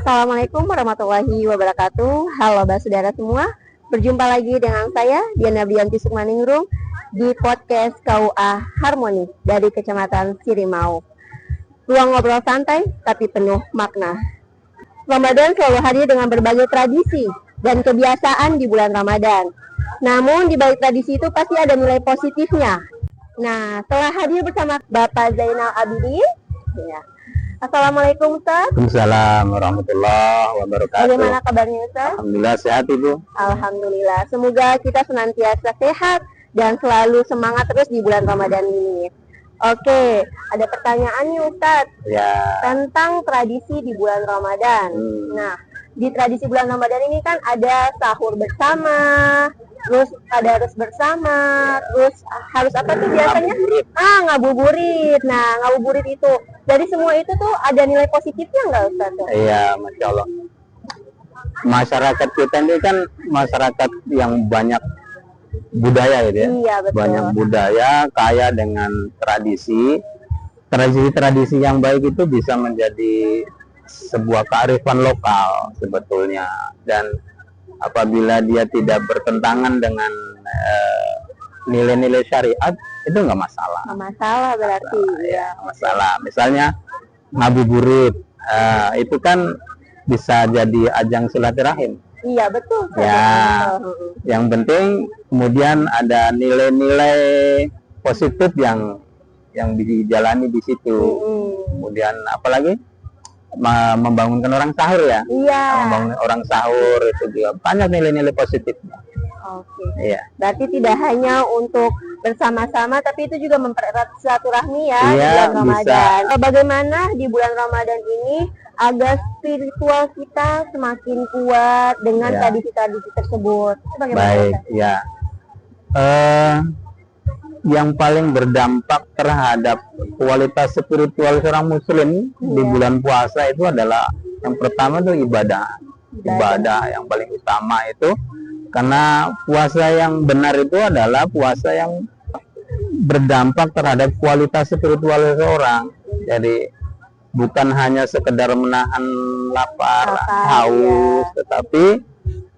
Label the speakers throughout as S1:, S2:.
S1: Assalamualaikum warahmatullahi wabarakatuh. Halo saudara semua, berjumpa lagi dengan saya Diana Brianti Sukmaningrum di podcast KUA Harmoni dari Kecamatan Sirimau. Ruang ngobrol santai tapi penuh makna. Ramadan selalu hadir dengan berbagai tradisi dan kebiasaan di bulan Ramadan. Namun di balik tradisi itu pasti ada nilai positifnya. Nah, telah hadir bersama Bapak Zainal Abidin. Ya. Assalamualaikum Ustaz.
S2: Waalaikumsalam warahmatullahi wabarakatuh.
S1: Bagaimana kabarnya Ustaz?
S2: Alhamdulillah sehat Ibu.
S1: Alhamdulillah. Semoga kita senantiasa sehat dan selalu semangat terus di bulan Ramadan ini. Oke, ada pertanyaan nih Ustaz.
S2: Ya.
S1: Tentang tradisi di bulan Ramadan. Nah, di tradisi bulan Ramadan ini kan ada sahur bersama, terus ada harus bersama, terus harus apa tuh biasanya? Ngabuburit. Nah, ngabuburit itu dari semua itu tuh ada nilai positifnya nggak Ustaz?
S2: Iya, Masya Allah. Masyarakat kita ini kan masyarakat yang banyak budaya gitu ya.
S1: Iya, betul.
S2: Banyak budaya, kaya dengan tradisi. Tradisi yang baik itu bisa menjadi sebuah kearifan lokal sebetulnya, dan apabila dia tidak bertentangan dengan nilai-nilai syariat itu nggak masalah.
S1: Nggak masalah berarti.
S2: Ya, masalah. Misalnya ngabuburit, itu kan bisa jadi ajang silaturahim.
S1: Iya betul.
S2: Ya, yang penting kemudian ada nilai-nilai positif yang dijalani di situ. Kemudian apalagi membangunkan orang sahur ya.
S1: Iya.
S2: Membangun orang sahur itu juga banyak nilai-nilai positifnya.
S1: Oke.
S2: Iya.
S1: Berarti tidak hanya untuk bersama-sama, tapi itu juga mempererat silaturahmi ya,
S2: Iya,
S1: di bulan Ramadan.
S2: bisa.
S1: Bagaimana di bulan Ramadan ini agar spiritual kita semakin kuat dengan
S2: Ya.
S1: tradisi-tradisi tersebut? Bagaimana?
S2: Baik,
S1: Ustaz?
S2: ya. Yang paling berdampak terhadap kualitas spiritual seorang muslim di bulan puasa itu adalah yang pertama itu ibadah yang paling utama itu, karena puasa yang benar itu adalah puasa yang berdampak terhadap kualitas spiritual seseorang. Jadi bukan hanya sekedar menahan lapar, haus, tetapi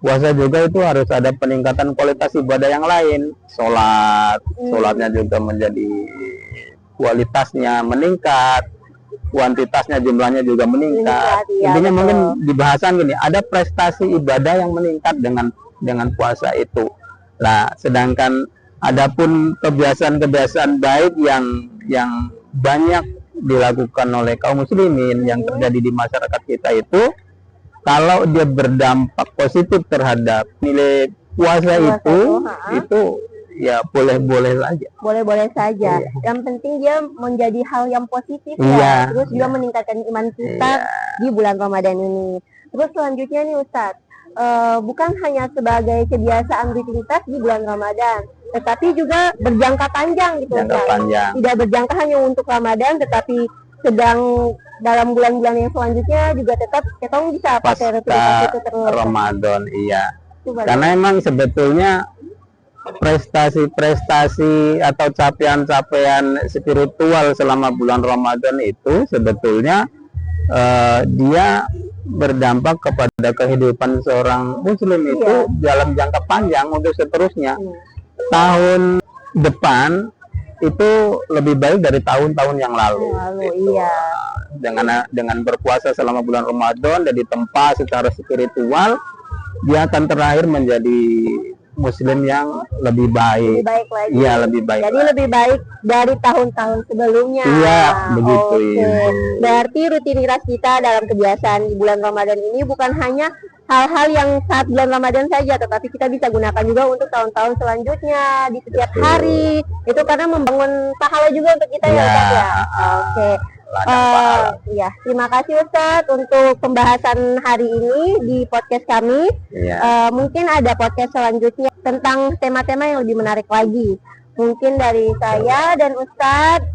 S2: puasa juga itu harus ada peningkatan kualitas ibadah yang lain. Sholatnya juga menjadi kualitasnya meningkat, kuantitasnya jumlahnya juga meningkat.
S1: Iya,
S2: Intinya
S1: betul.
S2: mungkin di bahasan gini, ada prestasi ibadah yang meningkat dengan puasa itu. Nah, sedangkan adapun kebiasaan-kebiasaan baik yang banyak dilakukan oleh kaum muslimin yang terjadi di masyarakat kita itu, kalau dia berdampak positif terhadap nilai puasa itu ya boleh-boleh saja.
S1: Boleh-boleh saja.
S2: Iya.
S1: Yang penting dia menjadi hal yang positif
S2: Iya.
S1: ya. Terus juga meningkatkan iman kita di bulan Ramadan ini. Terus selanjutnya nih Ustadz, bukan hanya sebagai kebiasaan rutinitas di bulan Ramadan, tetapi juga berjangka panjang gitu.
S2: Jangka panjang.
S1: Tidak berjangka hanya untuk Ramadan, tetapi sedang dalam bulan-bulan yang selanjutnya juga tetap kita bisa pakai rutinitas itu terus.
S2: Ramadan, iya.
S1: Coba
S2: Karena emang sebetulnya prestasi atau capaian-capaian spiritual selama bulan Ramadan itu sebetulnya dia berdampak kepada kehidupan seorang muslim itu dalam jangka panjang untuk seterusnya. Tahun depan itu lebih baik dari tahun-tahun yang lalu.
S1: Iya.
S2: Dengan berpuasa selama bulan Ramadan dan ditempa secara spiritual, dia akan terakhir menjadi muslim yang lebih baik.
S1: Lebih baik lagi.
S2: Iya, lebih baik.
S1: Jadi lebih baik dari tahun-tahun sebelumnya.
S2: Iya, begitu.
S1: Oke. Berarti rutinitas kita dalam kebiasaan di bulan Ramadan ini bukan hanya hal-hal yang saat bulan Ramadan saja, tetapi kita bisa gunakan juga untuk tahun-tahun selanjutnya di setiap hari. Itu karena membangun pahala juga untuk kita ya Ustaz ya. Oke. Ya, terima kasih Ustadz untuk pembahasan hari ini di podcast kami. Mungkin ada podcast selanjutnya tentang tema-tema yang lebih menarik lagi. Mungkin dari saya dan Ustadz,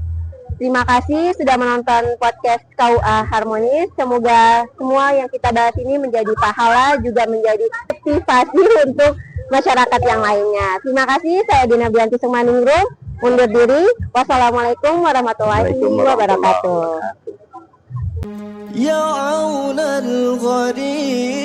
S1: terima kasih sudah menonton podcast KUA Harmonis. Semoga semua yang kita bahas ini menjadi pahala, juga menjadi motivasi untuk masyarakat yang lainnya. Terima kasih, saya Diana Brianti Sukmaningrum. Undur diri. Wassalamualaikum warahmatullahi wabarakatuh.
S3: يا عون الغريب